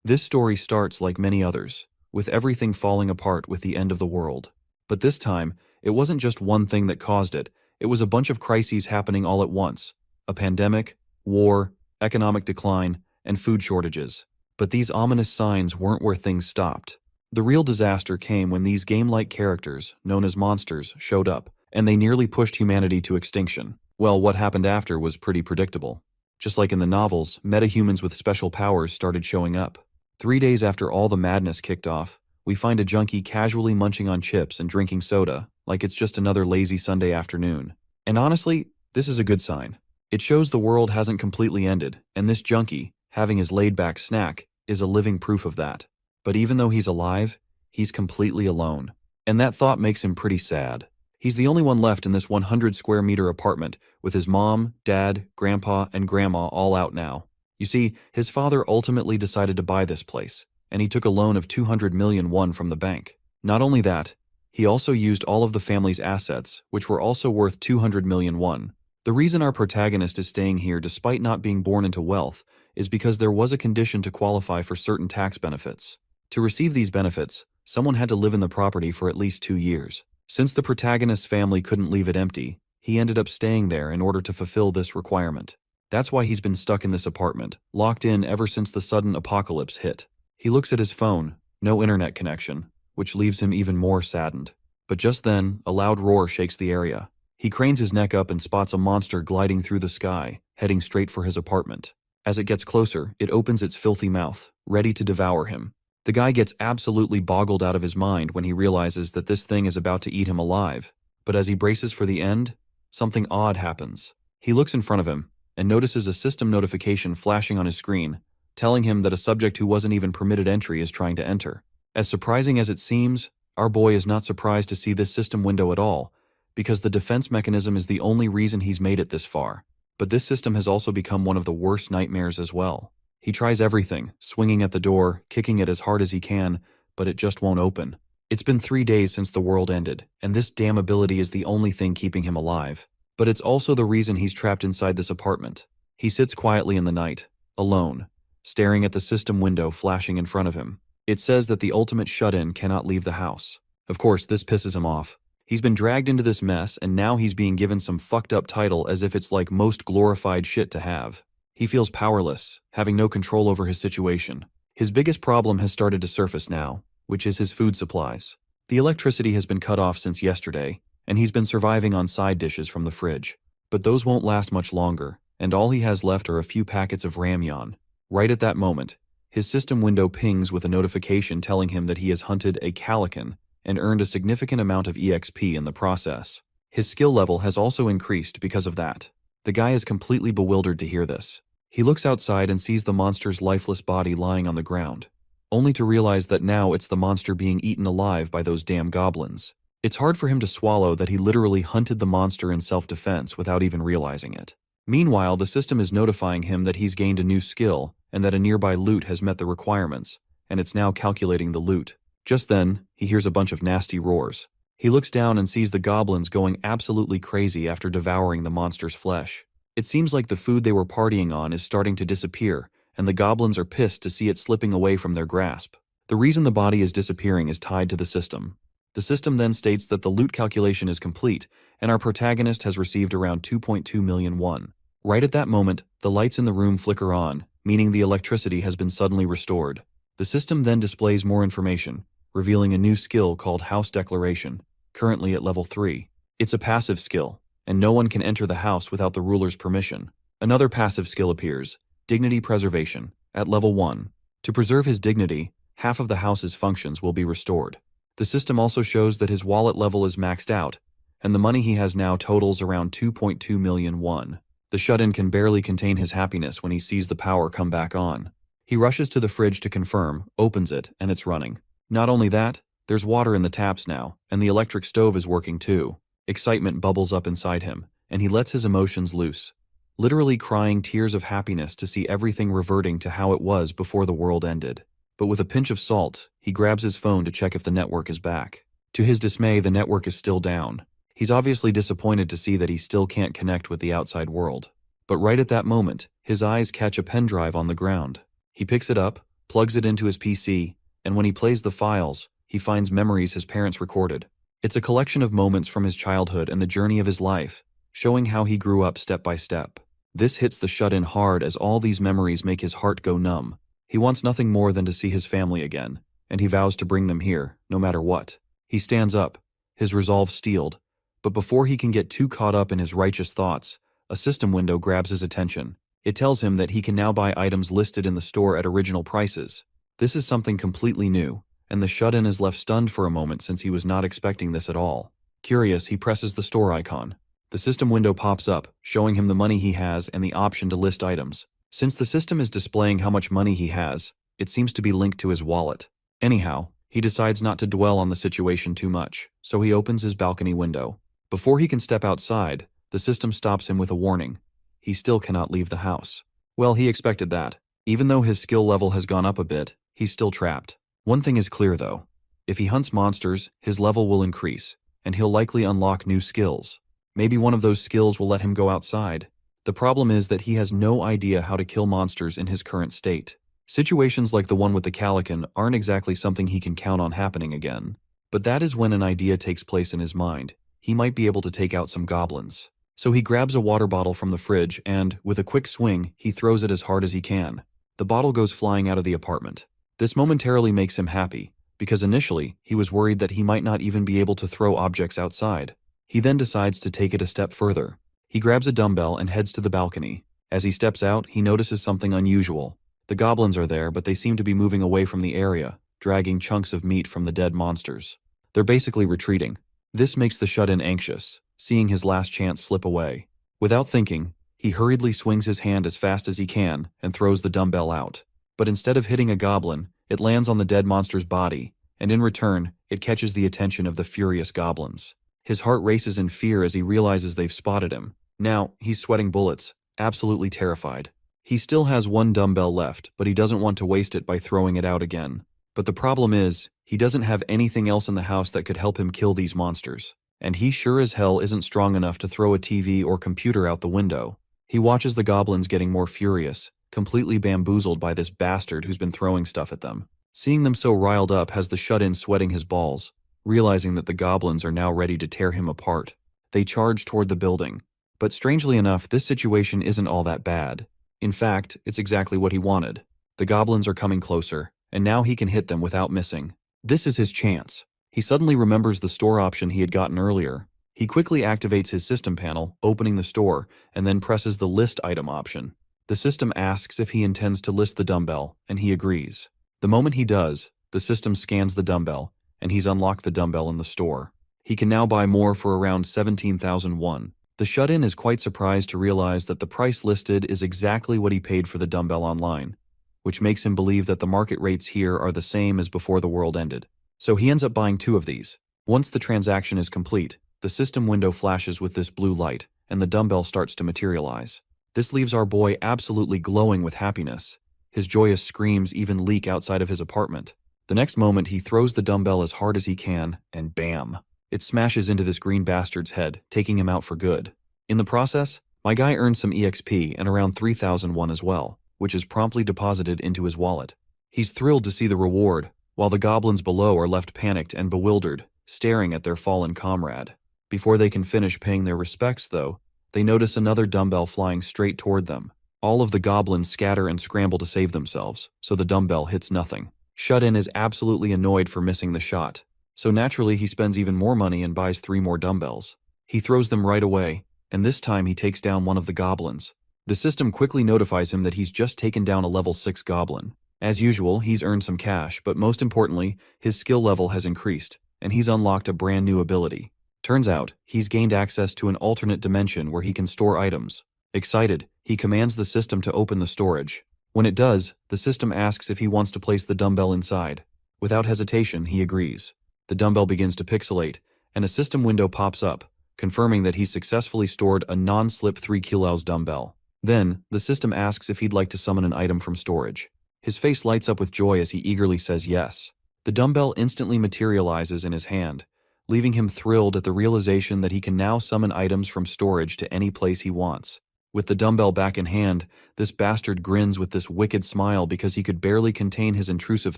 This story starts like many others, with everything falling apart with the end of the world. But this time, it wasn't just one thing that caused it, it was a bunch of crises happening all at once. A pandemic, war, economic decline, and food shortages. But these ominous signs weren't where things stopped. The real disaster came when these game-like characters, known as monsters, showed up, and they nearly pushed humanity to extinction. Well, what happened after was pretty predictable. Just like in the novels, metahumans with special powers started showing up. 3 days after all the madness kicked off, we find a junkie casually munching on chips and drinking soda, like it's just another lazy Sunday afternoon. And honestly, this is a good sign. It shows the world hasn't completely ended, and this junkie, having his laid-back snack, is a living proof of that. But even though he's alive, he's completely alone. And that thought makes him pretty sad. He's the only one left in this 100 square meter apartment, with his mom, dad, grandpa, and grandma all out now. You see, his father ultimately decided to buy this place, and he took a loan of 200 million won from the bank. Not only that, he also used all of the family's assets, which were also worth 200 million won. The reason our protagonist is staying here despite not being born into wealth is because there was a condition to qualify for certain tax benefits. To receive these benefits, someone had to live in the property for at least 2 years. Since the protagonist's family couldn't leave it empty, he ended up staying there in order to fulfill this requirement. That's why he's been stuck in this apartment, locked in ever since the sudden apocalypse hit. He looks at his phone, no internet connection, which leaves him even more saddened. But just then, a loud roar shakes the area. He cranes his neck up and spots a monster gliding through the sky, heading straight for his apartment. As it gets closer, it opens its filthy mouth, ready to devour him. The guy gets absolutely boggled out of his mind when he realizes that this thing is about to eat him alive. But as he braces for the end, something odd happens. He looks in front of him and notices a system notification flashing on his screen, telling him that a subject who wasn't even permitted entry is trying to enter. As surprising as it seems, our boy is not surprised to see this system window at all, because the defense mechanism is the only reason he's made it this far. But this system has also become one of the worst nightmares as well. He tries everything, swinging at the door, kicking it as hard as he can, but it just won't open. It's been 3 days since the world ended, and this damn ability is the only thing keeping him alive. But it's also the reason he's trapped inside this apartment. He sits quietly in the night, alone, staring at the system window flashing in front of him. It says that the ultimate shut-in cannot leave the house. Of course, this pisses him off. He's been dragged into this mess, and now he's being given some fucked up title as if it's like most glorified shit to have. He feels powerless, having no control over his situation. His biggest problem has started to surface now, which is his food supplies. The electricity has been cut off since yesterday, and he's been surviving on side dishes from the fridge. But those won't last much longer, and all he has left are a few packets of ramyeon. Right at that moment, his system window pings with a notification telling him that he has hunted a calican and earned a significant amount of EXP in the process. His skill level has also increased because of that. The guy is completely bewildered to hear this. He looks outside and sees the monster's lifeless body lying on the ground, only to realize that now it's the monster being eaten alive by those damn goblins. It's hard for him to swallow that he literally hunted the monster in self-defense without even realizing it. Meanwhile, the system is notifying him that he's gained a new skill and that a nearby loot has met the requirements, and it's now calculating the loot. Just then, he hears a bunch of nasty roars. He looks down and sees the goblins going absolutely crazy after devouring the monster's flesh. It seems like the food they were partying on is starting to disappear, and the goblins are pissed to see it slipping away from their grasp. The reason the body is disappearing is tied to the system. The system then states that the loot calculation is complete, and our protagonist has received around 2.2 million won. Right at that moment, the lights in the room flicker on, meaning the electricity has been suddenly restored. The system then displays more information, revealing a new skill called House Declaration, currently at level 3. It's a passive skill, and no one can enter the house without the ruler's permission. Another passive skill appears, Dignity Preservation, at level 1. To preserve his dignity, half of the house's functions will be restored. The system also shows that his wallet level is maxed out, and the money he has now totals around 2.2 million won. The shut-in can barely contain his happiness when he sees the power come back on. He rushes to the fridge to confirm, opens it, and it's running. Not only that, there's water in the taps now, and the electric stove is working too. Excitement bubbles up inside him, and he lets his emotions loose, literally crying tears of happiness to see everything reverting to how it was before the world ended. But with a pinch of salt, he grabs his phone to check if the network is back. To his dismay, the network is still down. He's obviously disappointed to see that he still can't connect with the outside world. But right at that moment, his eyes catch a pen drive on the ground. He picks it up, plugs it into his PC, and when he plays the files, he finds memories his parents recorded. It's a collection of moments from his childhood and the journey of his life, showing how he grew up step by step. This hits the shut-in hard as all these memories make his heart go numb. He wants nothing more than to see his family again, and he vows to bring them here, no matter what. He stands up, his resolve steeled, but before he can get too caught up in his righteous thoughts, a system window grabs his attention. It tells him that he can now buy items listed in the store at original prices. This is something completely new, and the shut-in is left stunned for a moment since he was not expecting this at all. Curious, he presses the store icon. The system window pops up, showing him the money he has and the option to list items. Since the system is displaying how much money he has, it seems to be linked to his wallet. Anyhow, he decides not to dwell on the situation too much, so he opens his balcony window. Before he can step outside, the system stops him with a warning. He still cannot leave the house. Well, he expected that. Even though his skill level has gone up a bit, he's still trapped. One thing is clear though. If he hunts monsters, his level will increase, and he'll likely unlock new skills. Maybe one of those skills will let him go outside. The problem is that he has no idea how to kill monsters in his current state. Situations like the one with the Calican aren't exactly something he can count on happening again. But that is when an idea takes place in his mind. He might be able to take out some goblins. So he grabs a water bottle from the fridge and, with a quick swing, he throws it as hard as he can. The bottle goes flying out of the apartment. This momentarily makes him happy, because initially, he was worried that he might not even be able to throw objects outside. He then decides to take it a step further. He grabs a dumbbell and heads to the balcony. As he steps out, he notices something unusual. The goblins are there, but they seem to be moving away from the area, dragging chunks of meat from the dead monsters. They're basically retreating. This makes the shut-in anxious, seeing his last chance slip away. Without thinking, he hurriedly swings his hand as fast as he can and throws the dumbbell out. But instead of hitting a goblin, it lands on the dead monster's body, and in return, it catches the attention of the furious goblins. His heart races in fear as he realizes they've spotted him. Now, he's sweating bullets, absolutely terrified. He still has one dumbbell left, but he doesn't want to waste it by throwing it out again. But the problem is, he doesn't have anything else in the house that could help him kill these monsters. And he sure as hell isn't strong enough to throw a TV or computer out the window. He watches the goblins getting more furious, completely bamboozled by this bastard who's been throwing stuff at them. Seeing them so riled up has the shut-in sweating his balls, realizing that the goblins are now ready to tear him apart. They charge toward the building. But strangely enough, this situation isn't all that bad. In fact, it's exactly what he wanted. The goblins are coming closer, and now he can hit them without missing. This is his chance. He suddenly remembers the store option he had gotten earlier. He quickly activates his system panel, opening the store, and then presses the list item option. The system asks if he intends to list the dumbbell, and he agrees. The moment he does, the system scans the dumbbell, and he's unlocked the dumbbell in the store. He can now buy more for around 17,001. The shut-in is quite surprised to realize that the price listed is exactly what he paid for the dumbbell online, which makes him believe that the market rates here are the same as before the world ended. So he ends up buying 2 of these. Once the transaction is complete, the system window flashes with this blue light, and the dumbbell starts to materialize. This leaves our boy absolutely glowing with happiness. His joyous screams even leak outside of his apartment. The next moment, he throws the dumbbell as hard as he can, and bam! It smashes into this green bastard's head, taking him out for good. In the process, my guy earns some EXP and around 3,001 as well, which is promptly deposited into his wallet. He's thrilled to see the reward, while the goblins below are left panicked and bewildered, staring at their fallen comrade. Before they can finish paying their respects, though, they notice another dumbbell flying straight toward them. All of the goblins scatter and scramble to save themselves, so the dumbbell hits nothing. Shut-in is absolutely annoyed for missing the shot, so naturally he spends even more money and buys 3 more dumbbells. He throws them right away, and this time he takes down one of the goblins. The system quickly notifies him that he's just taken down a level 6 goblin. As usual, he's earned some cash, but most importantly, his skill level has increased, and he's unlocked a brand new ability. Turns out, he's gained access to an alternate dimension where he can store items. Excited, he commands the system to open the storage. When it does, the system asks if he wants to place the dumbbell inside. Without hesitation, he agrees. The dumbbell begins to pixelate, and a system window pops up, confirming that he's successfully stored a non-slip 3 kilos dumbbell. Then, the system asks if he'd like to summon an item from storage. His face lights up with joy as he eagerly says yes. The dumbbell instantly materializes in his hand, leaving him thrilled at the realization that he can now summon items from storage to any place he wants. With the dumbbell back in hand, this bastard grins with this wicked smile because he could barely contain his intrusive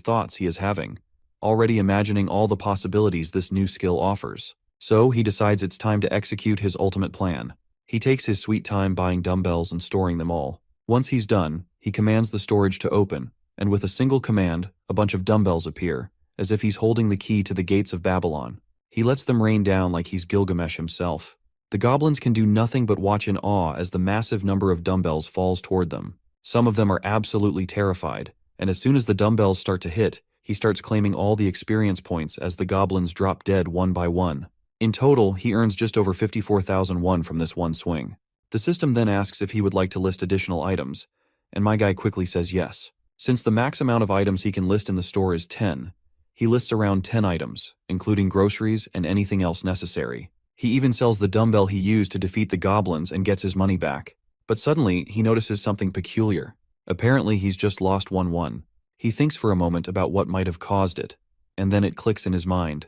thoughts he is having, already imagining all the possibilities this new skill offers. So he decides it's time to execute his ultimate plan. He takes his sweet time buying dumbbells and storing them all. Once he's done, he commands the storage to open, and with a single command, a bunch of dumbbells appear, as if he's holding the key to the gates of Babylon. He lets them rain down like he's Gilgamesh himself. The goblins can do nothing but watch in awe as the massive number of dumbbells falls toward them. Some of them are absolutely terrified, and as soon as the dumbbells start to hit, he starts claiming all the experience points as the goblins drop dead one by one. In total, he earns just over 54,001 from this one swing. The system then asks if he would like to list additional items, and my guy quickly says yes. Since the max amount of items he can list in the store is 10, he lists around 10 items, including groceries and anything else necessary. He even sells the dumbbell he used to defeat the goblins and gets his money back. But suddenly, he notices something peculiar. Apparently, he's just lost 1-1. He thinks for a moment about what might have caused it, and then it clicks in his mind.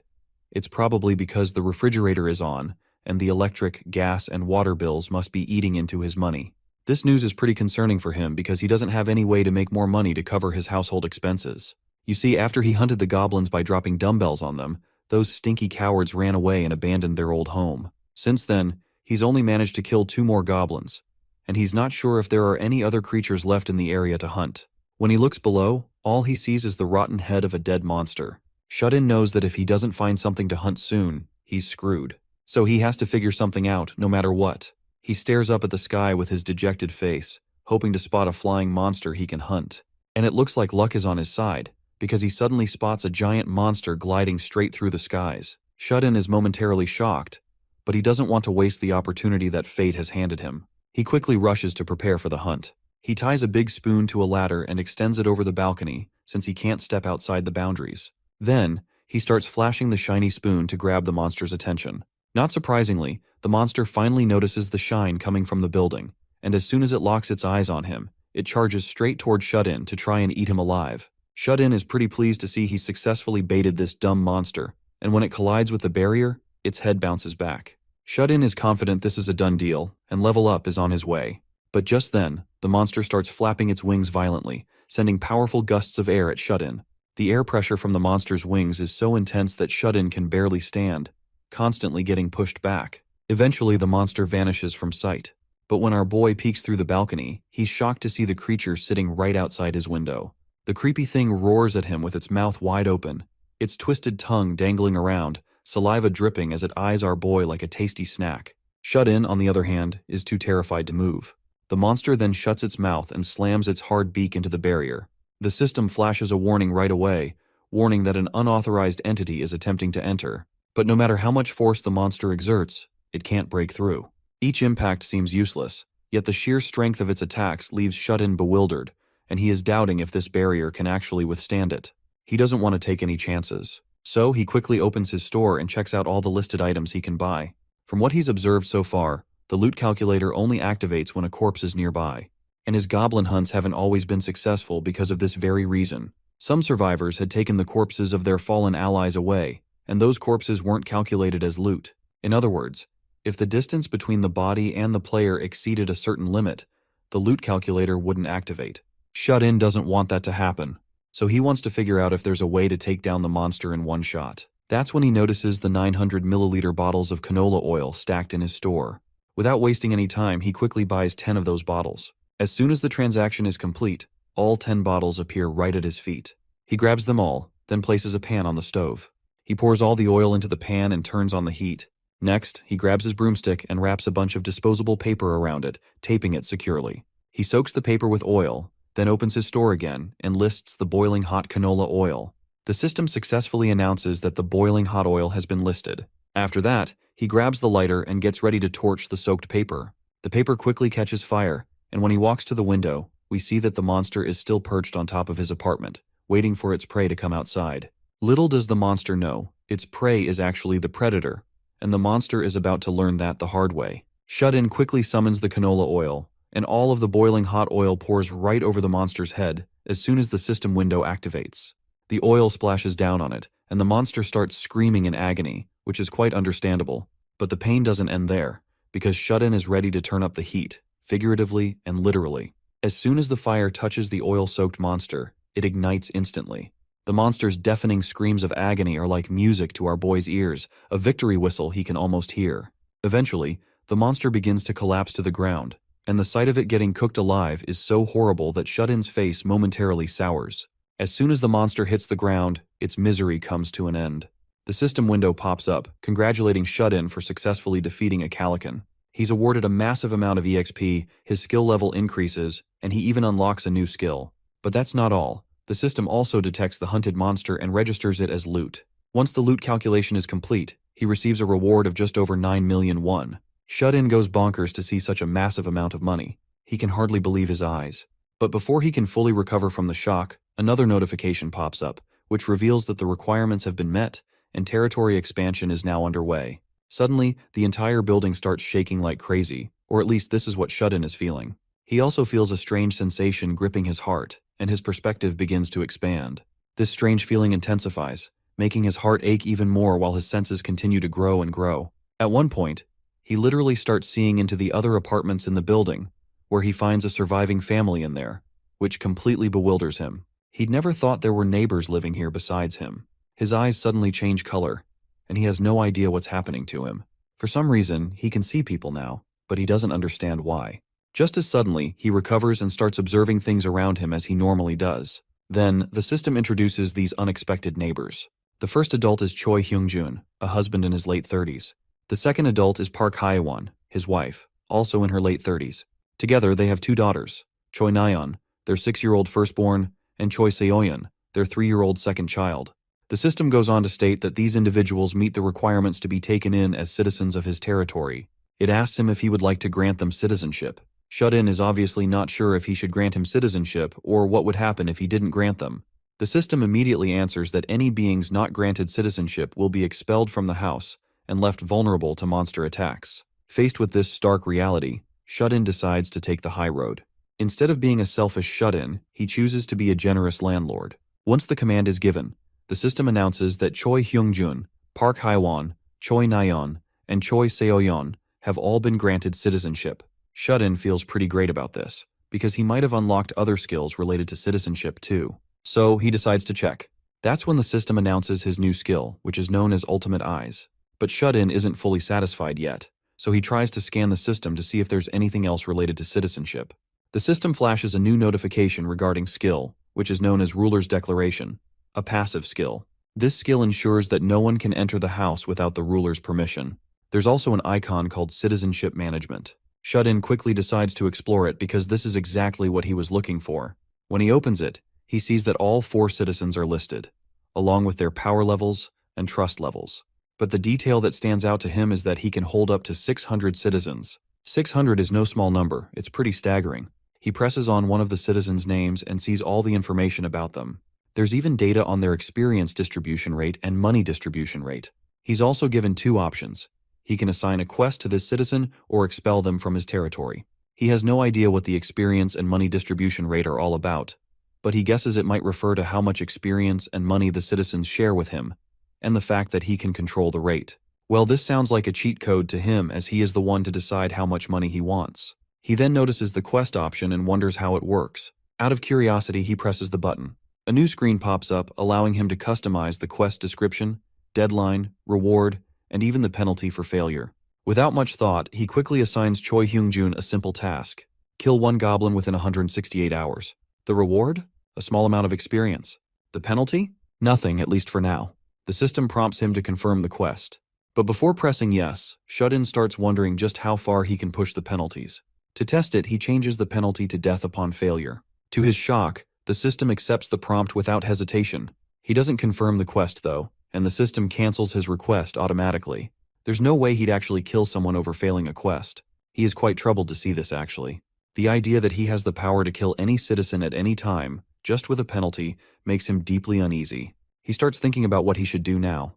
It's probably because the refrigerator is on, and the electric, gas, and water bills must be eating into his money. This news is pretty concerning for him because he doesn't have any way to make more money to cover his household expenses. You see, after he hunted the goblins by dropping dumbbells on them, those stinky cowards ran away and abandoned their old home. Since then, he's only managed to kill 2 more goblins, and he's not sure if there are any other creatures left in the area to hunt. When he looks below, all he sees is the rotten head of a dead monster. Shut-In knows that if he doesn't find something to hunt soon, he's screwed. So he has to figure something out, no matter what. He stares up at the sky with his dejected face, hoping to spot a flying monster he can hunt. And it looks like luck is on his side, because he suddenly spots a giant monster gliding straight through the skies. Shut-In is momentarily shocked, but he doesn't want to waste the opportunity that fate has handed him. He quickly rushes to prepare for the hunt. He ties a big spoon to a ladder and extends it over the balcony, since he can't step outside the boundaries. Then, he starts flashing the shiny spoon to grab the monster's attention. Not surprisingly, the monster finally notices the shine coming from the building, and as soon as it locks its eyes on him, it charges straight toward Shut-In to try and eat him alive. Shut-In is pretty pleased to see he successfully baited this dumb monster, and when it collides with the barrier, its head bounces back. Shut-In is confident this is a done deal, and Level Up is on his way. But just then, the monster starts flapping its wings violently, sending powerful gusts of air at Shut-In. The air pressure from the monster's wings is so intense that Shut-In can barely stand, constantly getting pushed back. Eventually, the monster vanishes from sight. But when our boy peeks through the balcony, he's shocked to see the creature sitting right outside his window. The creepy thing roars at him with its mouth wide open, its twisted tongue dangling around, saliva dripping as it eyes our boy like a tasty snack. Shut-In, on the other hand, is too terrified to move. The monster then shuts its mouth and slams its hard beak into the barrier. The system flashes a warning right away, warning that an unauthorized entity is attempting to enter. But no matter how much force the monster exerts, it can't break through. Each impact seems useless, yet the sheer strength of its attacks leaves Shut-In bewildered, and he is doubting if this barrier can actually withstand it. He doesn't want to take any chances. So he quickly opens his store and checks out all the listed items he can buy. From what he's observed so far, the loot calculator only activates when a corpse is nearby. And his goblin hunts haven't always been successful because of this very reason. Some survivors had taken the corpses of their fallen allies away, and those corpses weren't calculated as loot. In other words, if the distance between the body and the player exceeded a certain limit, the loot calculator wouldn't activate. Shut-In doesn't want that to happen, so he wants to figure out if there's a way to take down the monster in one shot. That's when he notices the 900 milliliter bottles of canola oil stacked in his store. Without wasting any time, he quickly buys 10 of those bottles. As soon as the transaction is complete, all 10 bottles appear right at his feet. He grabs them all, then places a pan on the stove. He pours all the oil into the pan and turns on the heat. Next, he grabs his broomstick and wraps a bunch of disposable paper around it, taping it securely. He soaks the paper with oil, then opens his store again and lists the boiling hot canola oil. The system successfully announces that the boiling hot oil has been listed. After that, he grabs the lighter and gets ready to torch the soaked paper. The paper quickly catches fire, and when he walks to the window, we see that the monster is still perched on top of his apartment, waiting for its prey to come outside. Little does the monster know, its prey is actually the predator, and the monster is about to learn that the hard way. Shut-In quickly summons the canola oil, and all of the boiling hot oil pours right over the monster's head as soon as the system window activates. The oil splashes down on it, and the monster starts screaming in agony, which is quite understandable. But the pain doesn't end there, because Shut-In is ready to turn up the heat, figuratively and literally. As soon as the fire touches the oil-soaked monster, it ignites instantly. The monster's deafening screams of agony are like music to our boy's ears, a victory whistle he can almost hear. Eventually, the monster begins to collapse to the ground, and the sight of it getting cooked alive is so horrible that Shut-in's face momentarily sours. As soon as the monster hits the ground, its misery comes to an end. The system window pops up, congratulating Shut-in for successfully defeating a Calican. He's awarded a massive amount of EXP, his skill level increases, and he even unlocks a new skill. But that's not all. The system also detects the hunted monster and registers it as loot. Once the loot calculation is complete, he receives a reward of just over 9 million won. Shut-in goes bonkers to see such a massive amount of money. He can hardly believe his eyes. But before he can fully recover from the shock, another notification pops up, which reveals that the requirements have been met, and territory expansion is now underway. Suddenly, the entire building starts shaking like crazy, or at least this is what Shut-in is feeling. He also feels a strange sensation gripping his heart, and his perspective begins to expand. This strange feeling intensifies, making his heart ache even more while his senses continue to grow and grow. At one point, he literally starts seeing into the other apartments in the building, where he finds a surviving family in there, which completely bewilders him. He'd never thought there were neighbors living here besides him. His eyes suddenly change color, and he has no idea what's happening to him. For some reason, he can see people now, but he doesn't understand why. Just as suddenly, he recovers and starts observing things around him as he normally does. Then, the system introduces these unexpected neighbors. The first adult is Choi Hyung-jun, a husband in his late 30s. The second adult is Park Hae-won, his wife, also in her late 30s. Together, they have 2 daughters, Choi Na-yeon, their 6-year-old firstborn, and Choi Se-yeon, their 3-year-old second child. The system goes on to state that these individuals meet the requirements to be taken in as citizens of his territory. It asks him if he would like to grant them citizenship. Shut-in is obviously not sure if he should grant him citizenship or what would happen if he didn't grant them. The system immediately answers that any beings not granted citizenship will be expelled from the house and left vulnerable to monster attacks. Faced with this stark reality, Shut-in decides to take the high road. Instead of being a selfish Shut-in, he chooses to be a generous landlord. Once the command is given, the system announces that Choi Hyung-jun, Park Hae-won, Choi Na-yeon, and Choi Se-yeon have all been granted citizenship. Shut-in feels pretty great about this, because he might have unlocked other skills related to citizenship too. So he decides to check. That's when the system announces his new skill, which is known as Ultimate Eyes. But Shut-in isn't fully satisfied yet, so he tries to scan the system to see if there's anything else related to citizenship. The system flashes a new notification regarding skill, which is known as Ruler's Declaration, a passive skill. This skill ensures that no one can enter the house without the ruler's permission. There's also an icon called Citizenship Management. Shut-in quickly decides to explore it because this is exactly what he was looking for. When he opens it, he sees that all 4 citizens are listed, along with their power levels and trust levels. But the detail that stands out to him is that he can hold up to 600 citizens. 600 is no small number, it's pretty staggering. He presses on one of the citizens' names and sees all the information about them. There's even data on their experience distribution rate and money distribution rate. He's also given 2 options. He can assign a quest to this citizen or expel them from his territory. He has no idea what the experience and money distribution rate are all about, but he guesses it might refer to how much experience and money the citizens share with him, and the fact that he can control the rate. Well, this sounds like a cheat code to him as he is the one to decide how much money he wants. He then notices the quest option and wonders how it works. Out of curiosity, he presses the button. A new screen pops up, allowing him to customize the quest description, deadline, reward, and even the penalty for failure. Without much thought, he quickly assigns Choi Hyung-jun a simple task: kill 1 goblin within 168 hours. The reward? A small amount of experience. The penalty? Nothing, at least for now. The system prompts him to confirm the quest. But before pressing yes, Shut-in starts wondering just how far he can push the penalties. To test it, he changes the penalty to death upon failure. To his shock, the system accepts the prompt without hesitation. He doesn't confirm the quest though, and the system cancels his request automatically. There's no way he'd actually kill someone over failing a quest. He is quite troubled to see this actually. The idea that he has the power to kill any citizen at any time, just with a penalty, makes him deeply uneasy. He starts thinking about what he should do now,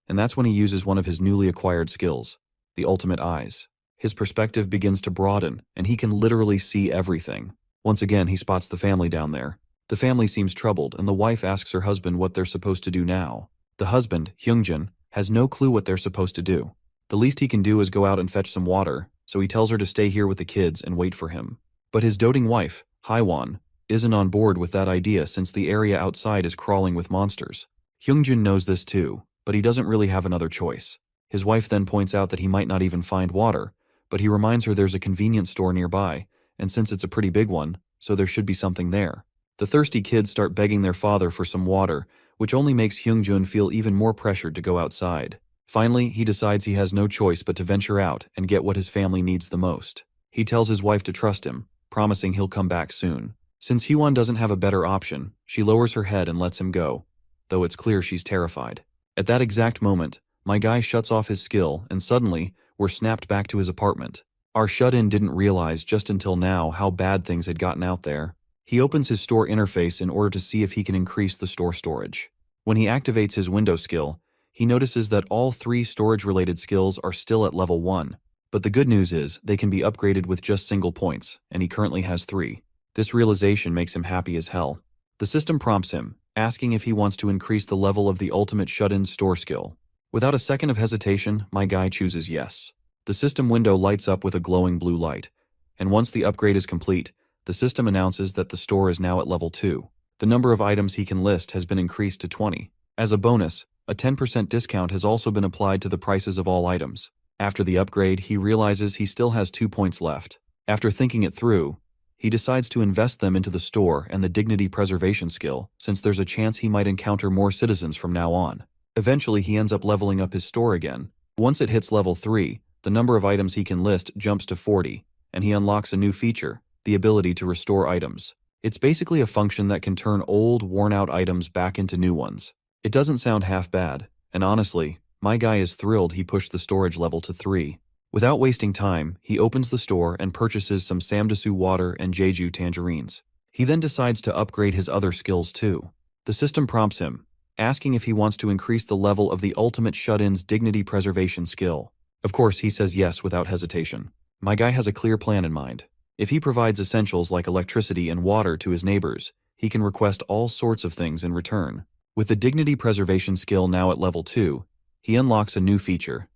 and that's when he uses one of his newly acquired skills, the Ultimate Eyes. His perspective begins to broaden, and he can literally see everything. Once again, he spots the family down there. The family seems troubled, and the wife asks her husband what they're supposed to do now. The husband, Hyung-jun, has no clue what they're supposed to do. The least he can do is go out and fetch some water, so he tells her to stay here with the kids and wait for him. But his doting wife, Haiwan, isn't on board with that idea since the area outside is crawling with monsters. Hyungjin knows this too, but he doesn't really have another choice. His wife then points out that he might not even find water, but he reminds her there's a convenience store nearby, and since it's a pretty big one, so there should be something there. The thirsty kids start begging their father for some water, which only makes Hyungjun feel even more pressured to go outside. Finally, he decides he has no choice but to venture out and get what his family needs the most. He tells his wife to trust him, promising he'll come back soon. Since Hyewon doesn't have a better option, she lowers her head and lets him go, though it's clear she's terrified. At that exact moment, my guy shuts off his skill and suddenly, we're snapped back to his apartment. Our shut-in didn't realize just until now how bad things had gotten out there. He opens his store interface in order to see if he can increase the store storage. When he activates his window skill, he notices that all 3 storage-related skills are still at level 1. But the good news is they can be upgraded with just single points, and he currently has 3. This realization makes him happy as hell. The system prompts him, asking if he wants to increase the level of the ultimate shut-in store skill. Without a second of hesitation, my guy chooses yes. The system window lights up with a glowing blue light, and once the upgrade is complete, the system announces that the store is now at level 2. The number of items he can list has been increased to 20. As a bonus, a 10% discount has also been applied to the prices of all items. After the upgrade, he realizes he still has 2 points left. After thinking it through, he decides to invest them into the store and the dignity preservation skill, since there's a chance he might encounter more citizens from now on. Eventually, he ends up leveling up his store again. Once it hits level 3, the number of items he can list jumps to 40, and he unlocks a new feature, the ability to restore items. It's basically a function that can turn old, worn-out items back into new ones. It doesn't sound half bad, and honestly, my guy is thrilled he pushed the storage level to 3. Without wasting time, he opens the store and purchases some Samdesu water and Jeju tangerines. He then decides to upgrade his other skills too. The system prompts him, asking if he wants to increase the level of the ultimate shut-in's dignity preservation skill. Of course, he says yes without hesitation. My guy has a clear plan in mind. If he provides essentials like electricity and water to his neighbors, he can request all sorts of things in return. With the dignity preservation skill now at level 2, he unlocks a new feature,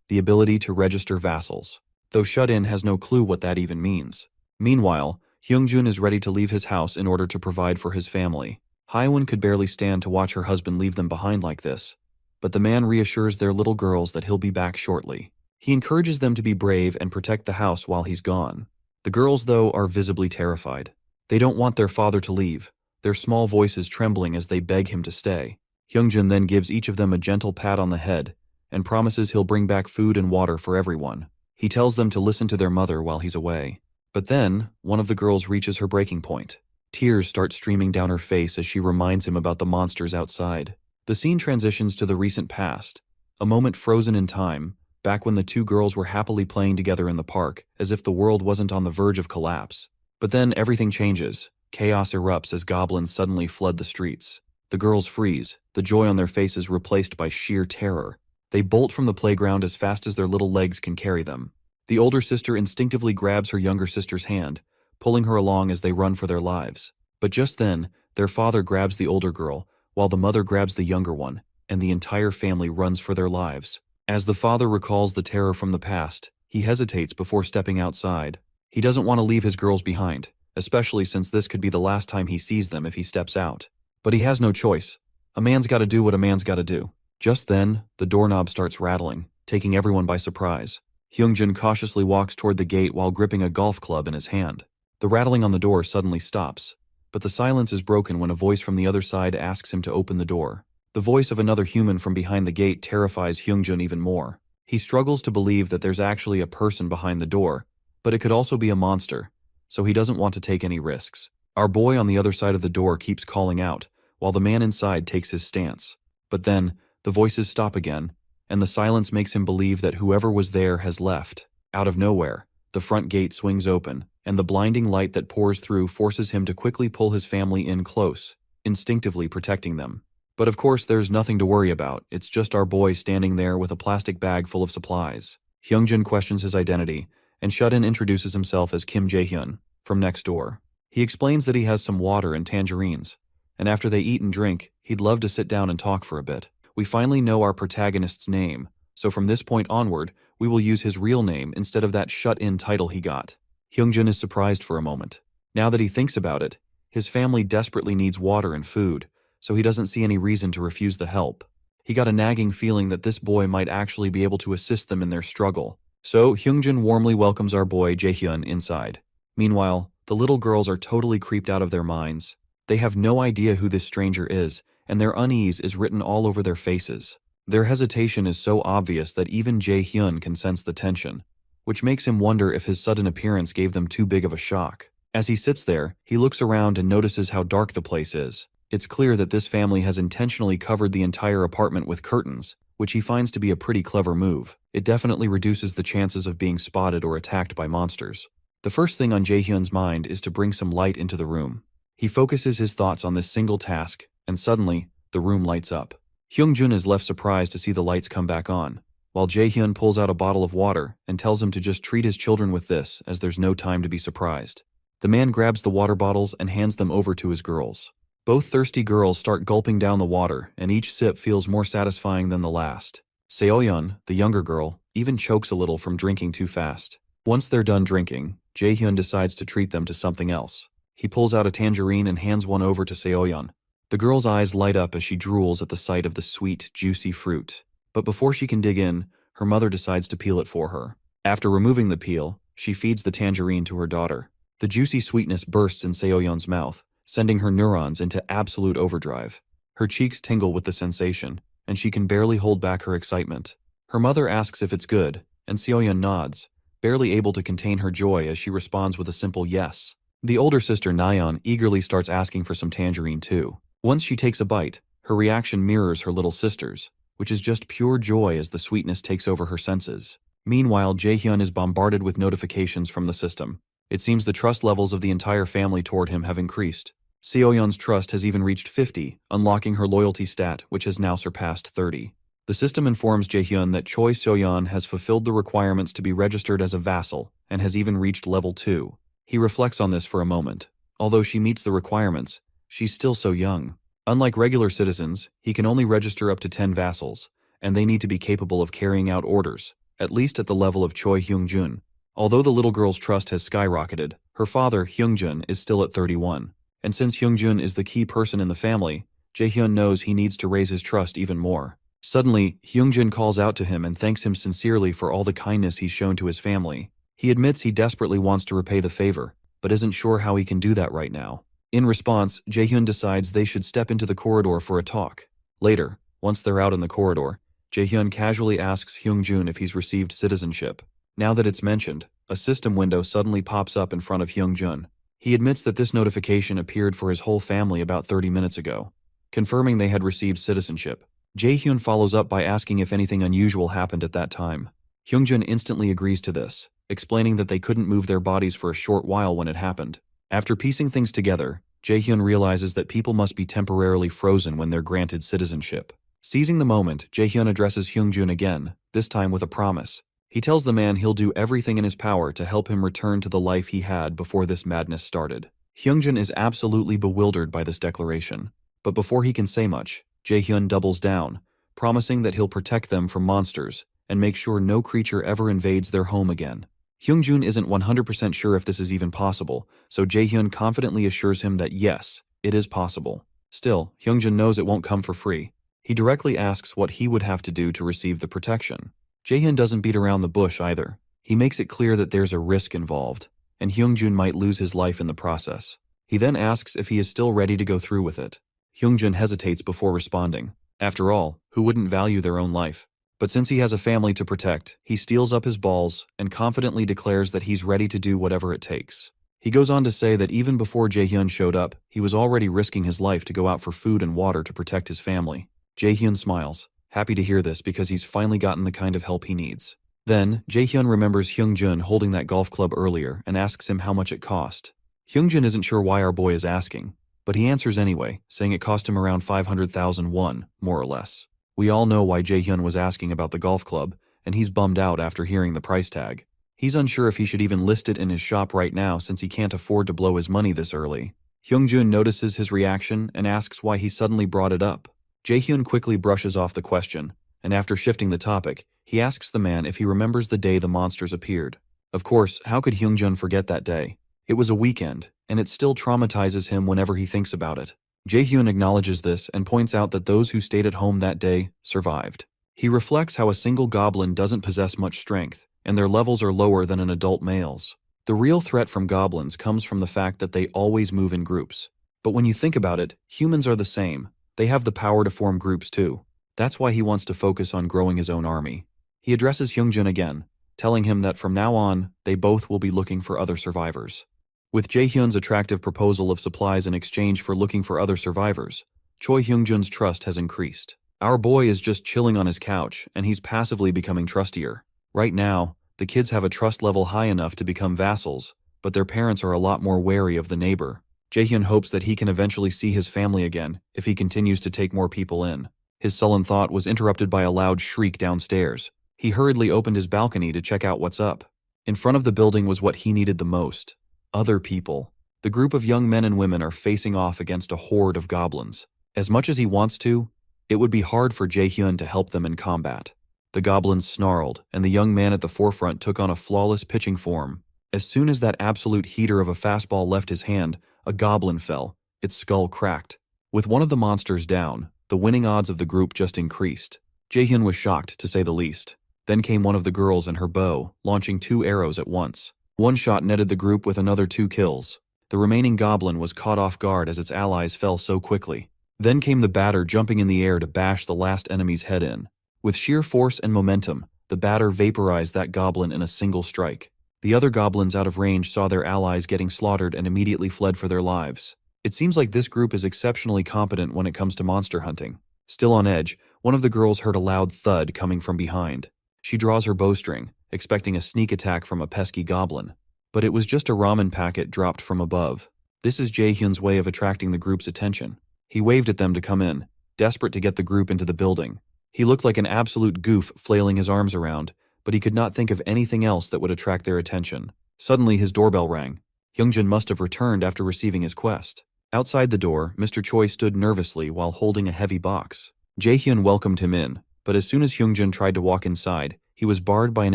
the ability to register vassals, though Shut-In has no clue what that even means. Meanwhile, Hyungjun is ready to leave his house in order to provide for his family. Haiwon could barely stand to watch her husband leave them behind like this, but the man reassures their little girls that he'll be back shortly. He encourages them to be brave and protect the house while he's gone. The girls, though, are visibly terrified. They don't want their father to leave, their small voices trembling as they beg him to stay. Hyungjun then gives each of them a gentle pat on the head and promises he'll bring back food and water for everyone. He tells them to listen to their mother while he's away. But then, one of the girls reaches her breaking point. Tears start streaming down her face as she reminds him about the monsters outside. The scene transitions to the recent past, a moment frozen in time, back when the two girls were happily playing together in the park, as if the world wasn't on the verge of collapse. But then everything changes. Chaos erupts as goblins suddenly flood the streets. The girls freeze, the joy on their faces replaced by sheer terror. They bolt from the playground as fast as their little legs can carry them. The older sister instinctively grabs her younger sister's hand, pulling her along as they run for their lives. But just then, their father grabs the older girl, while the mother grabs the younger one, and the entire family runs for their lives. As the father recalls the terror from the past, he hesitates before stepping outside. He doesn't want to leave his girls behind, especially since this could be the last time he sees them if he steps out. But he has no choice. A man's got to do what a man's got to do. Just then, the doorknob starts rattling, taking everyone by surprise. Hyungjun cautiously walks toward the gate while gripping a golf club in his hand. The rattling on the door suddenly stops, but the silence is broken when a voice from the other side asks him to open the door. The voice of another human from behind the gate terrifies Hyungjun even more. He struggles to believe that there's actually a person behind the door, but it could also be a monster, so he doesn't want to take any risks. Our boy on the other side of the door keeps calling out, while the man inside takes his stance. But then, the voices stop again, and the silence makes him believe that whoever was there has left. Out of nowhere, the front gate swings open, and the blinding light that pours through forces him to quickly pull his family in close, instinctively protecting them. But of course there's nothing to worry about, it's just our boy standing there with a plastic bag full of supplies. Hyungjun questions his identity, and Shut-In introduces himself as Kim Jae-hyun, from next door. He explains that he has some water and tangerines, and after they eat and drink, he'd love to sit down and talk for a bit. We finally know our protagonist's name, so from this point onward, we will use his real name instead of that shut-in title he got. Hyungjin is surprised for a moment. Now that he thinks about it, his family desperately needs water and food, so he doesn't see any reason to refuse the help. He got a nagging feeling that this boy might actually be able to assist them in their struggle. So Hyungjin warmly welcomes our boy Jaehyun inside. Meanwhile, the little girls are totally creeped out of their minds. They have no idea who this stranger is, and their unease is written all over their faces. Their hesitation is so obvious that even Jaehyun can sense the tension, which makes him wonder if his sudden appearance gave them too big of a shock. As he sits there, he looks around and notices how dark the place is. It's clear that this family has intentionally covered the entire apartment with curtains, which he finds to be a pretty clever move. It definitely reduces the chances of being spotted or attacked by monsters. The first thing on Jaehyun's mind is to bring some light into the room. He focuses his thoughts on this single task, and suddenly, the room lights up. Hyungjun is left surprised to see the lights come back on, while Jaehyun pulls out a bottle of water and tells him to just treat his children with this, as there's no time to be surprised. The man grabs the water bottles and hands them over to his girls. Both thirsty girls start gulping down the water, and each sip feels more satisfying than the last. Seoyeon, the younger girl, even chokes a little from drinking too fast. Once they're done drinking, Jaehyun decides to treat them to something else. He pulls out a tangerine and hands one over to Seoyeon. The girl's eyes light up as she drools at the sight of the sweet, juicy fruit. But before she can dig in, her mother decides to peel it for her. After removing the peel, she feeds the tangerine to her daughter. The juicy sweetness bursts in Seoyeon's mouth, sending her neurons into absolute overdrive. Her cheeks tingle with the sensation, and she can barely hold back her excitement. Her mother asks if it's good, and Seoyeon nods, barely able to contain her joy as she responds with a simple yes. The older sister Nayeon eagerly starts asking for some tangerine too. Once she takes a bite, her reaction mirrors her little sister's, which is just pure joy as the sweetness takes over her senses. Meanwhile, Jaehyun is bombarded with notifications from the system. It seems the trust levels of the entire family toward him have increased. Seoyeon's trust has even reached 50, unlocking her loyalty stat, which has now surpassed 30. The system informs Jaehyun that Choi Seoyeon has fulfilled the requirements to be registered as a vassal and has even reached level 2. He reflects on this for a moment. Although she meets the requirements, she's still so young. Unlike regular citizens, he can only register up to 10 vassals, and they need to be capable of carrying out orders, at least at the level of Choi Hyungjun. Although the little girl's trust has skyrocketed, her father, Hyungjun, is still at 31. And since Hyungjun is the key person in the family, Jaehyun knows he needs to raise his trust even more. Suddenly, Hyungjun calls out to him and thanks him sincerely for all the kindness he's shown to his family. He admits he desperately wants to repay the favor, but isn't sure how he can do that right now. In response, Jaehyun decides they should step into the corridor for a talk. Later, once they're out in the corridor, Jaehyun casually asks Hyungjun if he's received citizenship. Now that it's mentioned, a system window suddenly pops up in front of Hyungjun. He admits that this notification appeared for his whole family about 30 minutes ago, confirming they had received citizenship. Jaehyun follows up by asking if anything unusual happened at that time. Hyungjun instantly agrees to this, explaining that they couldn't move their bodies for a short while when it happened. After piecing things together, Jaehyun realizes that people must be temporarily frozen when they're granted citizenship. Seizing the moment, Jaehyun addresses Hyungjun again, this time with a promise. He tells the man he'll do everything in his power to help him return to the life he had before this madness started. Hyungjun is absolutely bewildered by this declaration. But before he can say much, Jaehyun doubles down, promising that he'll protect them from monsters and make sure no creature ever invades their home again. Hyungjun isn't 100% sure if this is even possible, so Jaehyun confidently assures him that yes, it is possible. Still, Hyungjun knows it won't come for free. He directly asks what he would have to do to receive the protection. Jaehyun doesn't beat around the bush either. He makes it clear that there's a risk involved, and Hyungjun might lose his life in the process. He then asks if he is still ready to go through with it. Hyungjun hesitates before responding. After all, who wouldn't value their own life? But since he has a family to protect, he steels up his balls and confidently declares that he's ready to do whatever it takes. He goes on to say that even before Jaehyun showed up, he was already risking his life to go out for food and water to protect his family. Jaehyun smiles, happy to hear this because he's finally gotten the kind of help he needs. Then, Jaehyun remembers Hyungjun holding that golf club earlier and asks him how much it cost. Hyungjun isn't sure why our boy is asking, but he answers anyway, saying it cost him around 500,000 won, more or less. We all know why Jaehyun was asking about the golf club, and he's bummed out after hearing the price tag. He's unsure if he should even list it in his shop right now since he can't afford to blow his money this early. Hyungjun notices his reaction and asks why he suddenly brought it up. Jaehyun quickly brushes off the question, and after shifting the topic, He asks the man if he remembers the day the monsters appeared. Of course, how could Hyungjun forget that day? It was a weekend, and it still traumatizes him whenever he thinks about it. Jaehyun acknowledges this and points out that those who stayed at home that day survived. He reflects how a single goblin doesn't possess much strength, and their levels are lower than an adult male's. The real threat from goblins comes from the fact that they always move in groups. But when you think about it, humans are the same. They have the power to form groups too. That's why he wants to focus on growing his own army. He addresses Hyungjun again, telling him that from now on, they both will be looking for other survivors. With Jaehyun's attractive proposal of supplies in exchange for looking for other survivors, Choi Hyungjun's trust has increased. Our boy is just chilling on his couch, and he's passively becoming trustier. Right now, the kids have a trust level high enough to become vassals, but their parents are a lot more wary of the neighbor. Jaehyun hopes that he can eventually see his family again if he continues to take more people in. His sullen thought was interrupted by a loud shriek downstairs. He hurriedly opened his balcony to check out what's up. In front of the building was what he needed the most. Other people. The group of young men and women are facing off against a horde of goblins. As much as he wants to, it would be hard for Jaehyun to help them in combat. The goblins snarled, and the young man at the forefront took on a flawless pitching form. As soon as that absolute heater of a fastball left his hand, a goblin fell, its skull cracked. With one of the monsters down, the winning odds of the group just increased. Jaehyun was shocked, to say the least. Then came one of the girls and her bow, launching 2 arrows at once. One shot netted the group with another 2 kills. The remaining goblin was caught off guard as its allies fell so quickly. Then came the batter jumping in the air to bash the last enemy's head in. With sheer force and momentum, the batter vaporized that goblin in a single strike. The other goblins out of range saw their allies getting slaughtered and immediately fled for their lives. It seems like this group is exceptionally competent when it comes to monster hunting. Still on edge, one of the girls heard a loud thud coming from behind. She draws her bowstring, expecting a sneak attack from a pesky goblin. But it was just a ramen packet dropped from above. This is Jaehyun's way of attracting the group's attention. He waved at them to come in, desperate to get the group into the building. He looked like an absolute goof flailing his arms around, but he could not think of anything else that would attract their attention. Suddenly his doorbell rang. Hyungjun must have returned after receiving his quest. Outside the door, Mr. Choi stood nervously while holding a heavy box. Jaehyun welcomed him in, but as soon as Hyungjun tried to walk inside, he was barred by an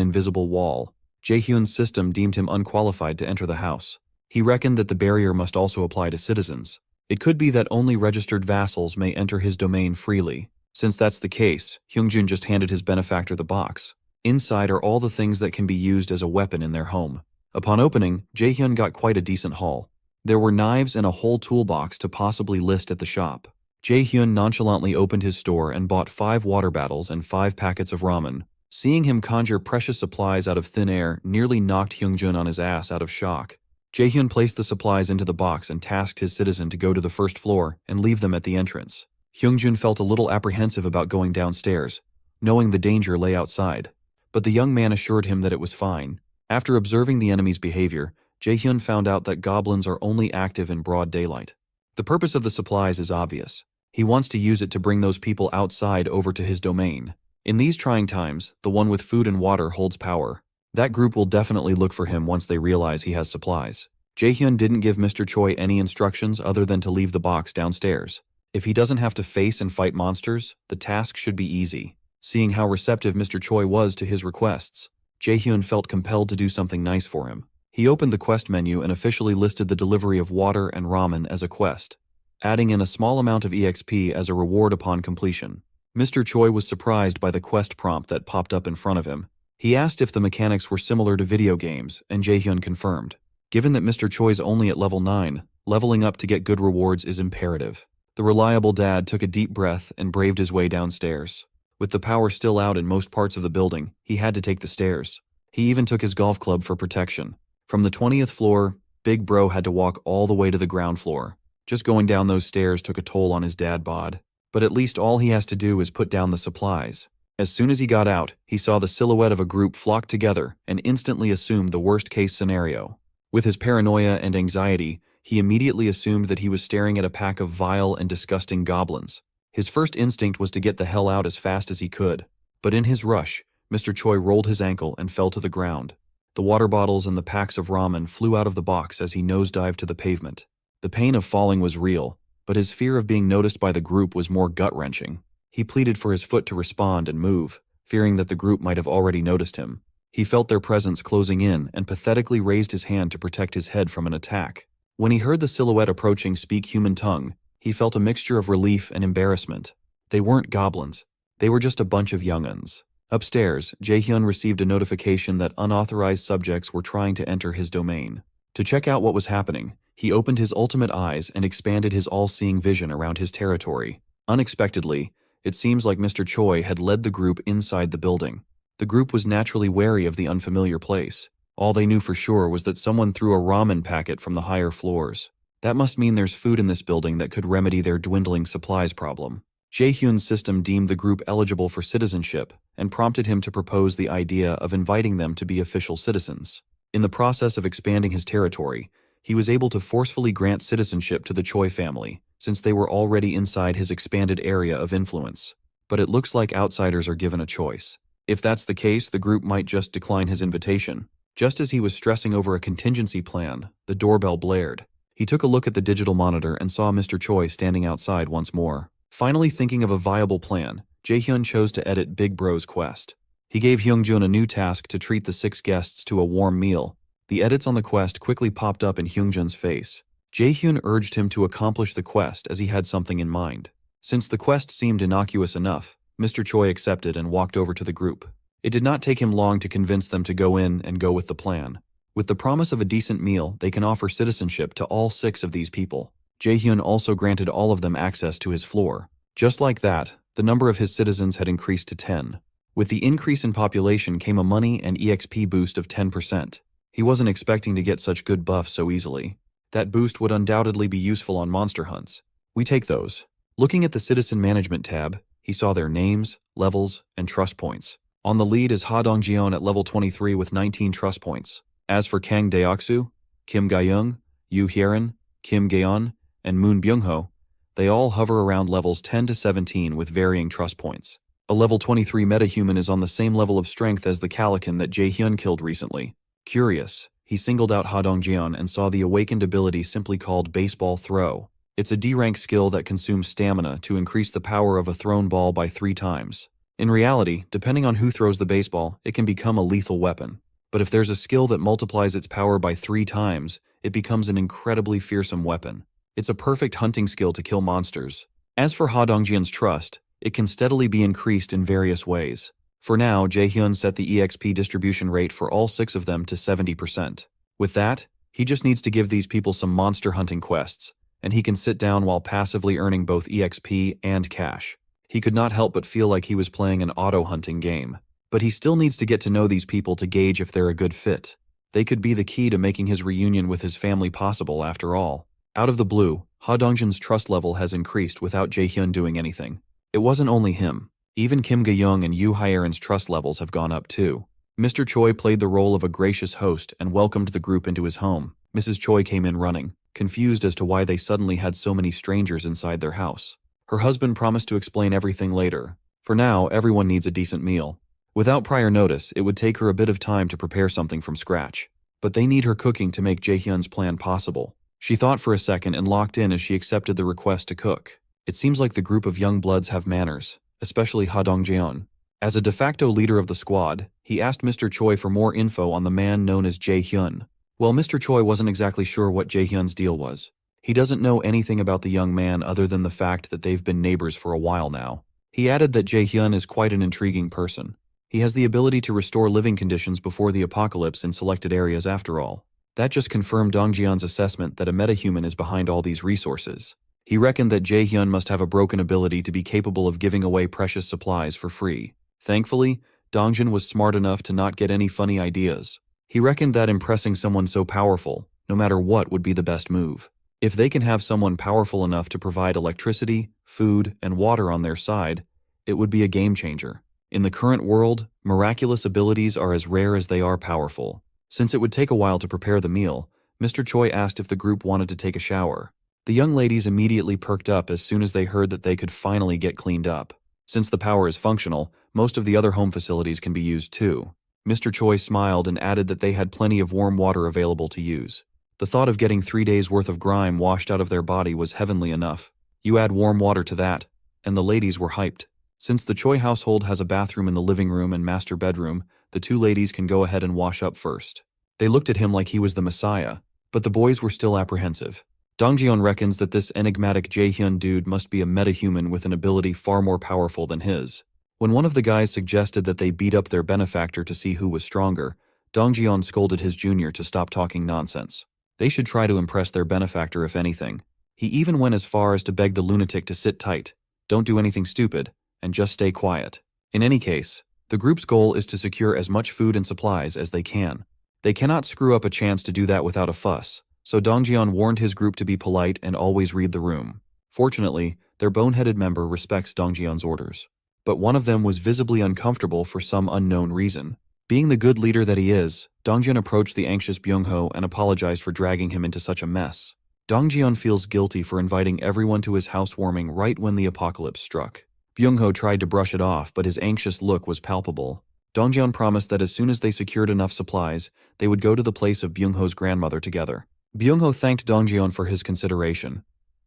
invisible wall. Jaehyun's system deemed him unqualified to enter the house. He reckoned that the barrier must also apply to citizens. It could be that only registered vassals may enter his domain freely. Since that's the case, Hyungjun just handed his benefactor the box. Inside are all the things that can be used as a weapon in their home. Upon opening, Jaehyun got quite a decent haul. There were knives and a whole toolbox to possibly list at the shop. Jaehyun nonchalantly opened his store and bought 5 water bottles and 5 packets of ramen. Seeing him conjure precious supplies out of thin air nearly knocked Hyungjun on his ass out of shock. Jaehyun placed the supplies into the box and tasked his citizen to go to the first floor and leave them at the entrance. Hyungjun felt a little apprehensive about going downstairs, knowing the danger lay outside. But the young man assured him that it was fine. After observing the enemy's behavior, Jaehyun found out that goblins are only active in broad daylight. The purpose of the supplies is obvious. He wants to use it to bring those people outside over to his domain. In these trying times, the one with food and water holds power. That group will definitely look for him once they realize he has supplies. Jaehyun didn't give Mr. Choi any instructions other than to leave the box downstairs. If he doesn't have to face and fight monsters, the task should be easy. Seeing how receptive Mr. Choi was to his requests, Jaehyun felt compelled to do something nice for him. He opened the quest menu and officially listed the delivery of water and ramen as a quest, adding in a small amount of EXP as a reward upon completion. Mr. Choi was surprised by the quest prompt that popped up in front of him. He asked if the mechanics were similar to video games, and Jaehyun confirmed. Given that Mr. Choi's only at level 9, leveling up to get good rewards is imperative. The reliable dad took a deep breath and braved his way downstairs. With the power still out in most parts of the building, he had to take the stairs. He even took his golf club for protection. From the 20th floor, Big Bro had to walk all the way to the ground floor. Just going down those stairs took a toll on his dad bod. But at least all he has to do is put down the supplies. As soon as he got out, he saw the silhouette of a group flock together and instantly assumed the worst-case scenario. With his paranoia and anxiety, he immediately assumed that he was staring at a pack of vile and disgusting goblins. His first instinct was to get the hell out as fast as he could. But in his rush, Mr. Choi rolled his ankle and fell to the ground. The water bottles and the packs of ramen flew out of the box as he nosedived to the pavement. The pain of falling was real, but his fear of being noticed by the group was more gut-wrenching. He pleaded for his foot to respond and move, fearing that the group might have already noticed him. He felt their presence closing in and pathetically raised his hand to protect his head from an attack. When he heard the silhouette approaching speak human tongue, he felt a mixture of relief and embarrassment. They weren't goblins. They were just a bunch of young'uns. Upstairs, Jaehyun received a notification that unauthorized subjects were trying to enter his domain. To check out what was happening, he opened his ultimate eyes and expanded his all-seeing vision around his territory. Unexpectedly, it seems like Mr. Choi had led the group inside the building. The group was naturally wary of the unfamiliar place. All they knew for sure was that someone threw a ramen packet from the higher floors. That must mean there's food in this building that could remedy their dwindling supplies problem. Jaehyun's system deemed the group eligible for citizenship and prompted him to propose the idea of inviting them to be official citizens. In the process of expanding his territory, he was able to forcefully grant citizenship to the Choi family, since they were already inside his expanded area of influence. But it looks like outsiders are given a choice. If that's the case, the group might just decline his invitation. Just as he was stressing over a contingency plan, the doorbell blared. He took a look at the digital monitor and saw Mr. Choi standing outside once more. Finally thinking of a viable plan, Jaehyun chose to edit Big Bro's quest. He gave Hyungjun a new task to treat the 6 guests to a warm meal. The edits on the quest quickly popped up in Hyungjun's face. Jaehyun urged him to accomplish the quest as he had something in mind. Since the quest seemed innocuous enough, Mr. Choi accepted and walked over to the group. It did not take him long to convince them to go in and go with the plan. With the promise of a decent meal, they can offer citizenship to all 6 of these people. Jaehyun also granted all of them access to his floor. Just like that, the number of his citizens had increased to 10. With the increase in population came a money and EXP boost of 10%. He wasn't expecting to get such good buffs so easily. That boost would undoubtedly be useful on monster hunts. We take those. Looking at the Citizen Management tab, he saw their names, levels, and trust points. On the lead is Ha Dongjeon at level 23 with 19 trust points. As for Kang Deoksu, Kim Ga-young, Yu Hyerin, Kim Gaeon, and Moon Byung-ho, they all hover around levels 10 to 17 with varying trust points. A level 23 metahuman is on the same level of strength as the Calican that Jaehyun killed recently. Curious, he singled out Ha Dongjeon and saw the awakened ability simply called Baseball Throw. It's a D-rank skill that consumes stamina to increase the power of a thrown ball by 3 times. In reality, depending on who throws the baseball, it can become a lethal weapon. But if there's a skill that multiplies its power by 3 times, it becomes an incredibly fearsome weapon. It's a perfect hunting skill to kill monsters. As for Ha Dongjeon's trust, it can steadily be increased in various ways. For now, Jaehyun set the EXP distribution rate for all 6 of them to 70%. With that, he just needs to give these people some monster hunting quests, and he can sit down while passively earning both EXP and cash. He could not help but feel like he was playing an auto-hunting game. But he still needs to get to know these people to gauge if they're a good fit. They could be the key to making his reunion with his family possible after all. Out of the blue, Ha Dongjeon's trust level has increased without Jaehyun doing anything. It wasn't only him. Even Kim Ga-young and Yu Hyerin's trust levels have gone up too. Mr. Choi played the role of a gracious host and welcomed the group into his home. Mrs. Choi came in running, confused as to why they suddenly had so many strangers inside their house. Her husband promised to explain everything later. For now, everyone needs a decent meal. Without prior notice, it would take her a bit of time to prepare something from scratch. But they need her cooking to make Jaehyun's plan possible. She thought for a second and locked in as she accepted the request to cook. It seems like the group of young bloods have manners, especially Ha Dongjeon. As a de facto leader of the squad, he asked Mr. Choi for more info on the man known as Jaehyun. Well, Mr. Choi wasn't exactly sure what Jaehyun's deal was. He doesn't know anything about the young man other than the fact that they've been neighbors for a while now. He added that Jaehyun is quite an intriguing person. He has the ability to restore living conditions before the apocalypse in selected areas after all. That just confirmed Dongjeon's assessment that a metahuman is behind all these resources. He reckoned that Jaehyun must have a broken ability to be capable of giving away precious supplies for free. Thankfully, Dongjeon was smart enough to not get any funny ideas. He reckoned that impressing someone so powerful, no matter what, would be the best move. If they can have someone powerful enough to provide electricity, food, and water on their side, it would be a game changer. In the current world, miraculous abilities are as rare as they are powerful. Since it would take a while to prepare the meal, Mr. Choi asked if the group wanted to take a shower. The young ladies immediately perked up as soon as they heard that they could finally get cleaned up. Since the power is functional, most of the other home facilities can be used too. Mr. Choi smiled and added that they had plenty of warm water available to use. The thought of getting 3 days' worth of grime washed out of their body was heavenly enough. You add warm water to that, and the ladies were hyped. Since the Choi household has a bathroom in the living room and master bedroom, the two ladies can go ahead and wash up first. They looked at him like he was the Messiah, but the boys were still apprehensive. Dongjeon reckons that this enigmatic Jaehyun dude must be a metahuman with an ability far more powerful than his. When one of the guys suggested that they beat up their benefactor to see who was stronger, Dongjeon scolded his junior to stop talking nonsense. They should try to impress their benefactor if anything. He even went as far as to beg the lunatic to sit tight, don't do anything stupid, and just stay quiet. In any case, the group's goal is to secure as much food and supplies as they can. They cannot screw up a chance to do that without a fuss, so Dongjeon warned his group to be polite and always read the room. Fortunately, their boneheaded member respects Dongjeon's orders. But one of them was visibly uncomfortable for some unknown reason. Being the good leader that he is, Dongjeon approached the anxious Byung-ho and apologized for dragging him into such a mess. Dongjeon feels guilty for inviting everyone to his housewarming right when the apocalypse struck. Byung-ho tried to brush it off, but his anxious look was palpable. Dongjeon promised that as soon as they secured enough supplies, they would go to the place of Byung-ho's grandmother together. Byung-ho thanked Dongjeon for his consideration,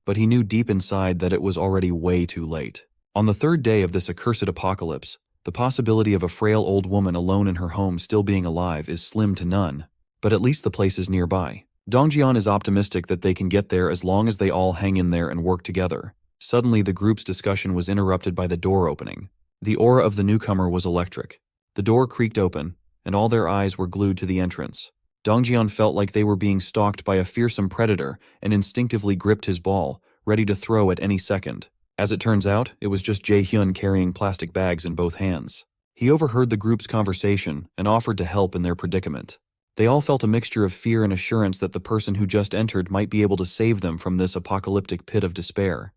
but he knew deep inside that it was already way too late. On the third day of this accursed apocalypse, the possibility of a frail old woman alone in her home still being alive is slim to none, but at least the place is nearby. Dongjeon is optimistic that they can get there as long as they all hang in there and work together. Suddenly, the group's discussion was interrupted by the door opening. The aura of the newcomer was electric. The door creaked open, and all their eyes were glued to the entrance. Dongjeon felt like they were being stalked by a fearsome predator and instinctively gripped his ball, ready to throw at any second. As it turns out, it was just Jaehyun carrying plastic bags in both hands. He overheard the group's conversation and offered to help in their predicament. They all felt a mixture of fear and assurance that the person who just entered might be able to save them from this apocalyptic pit of despair.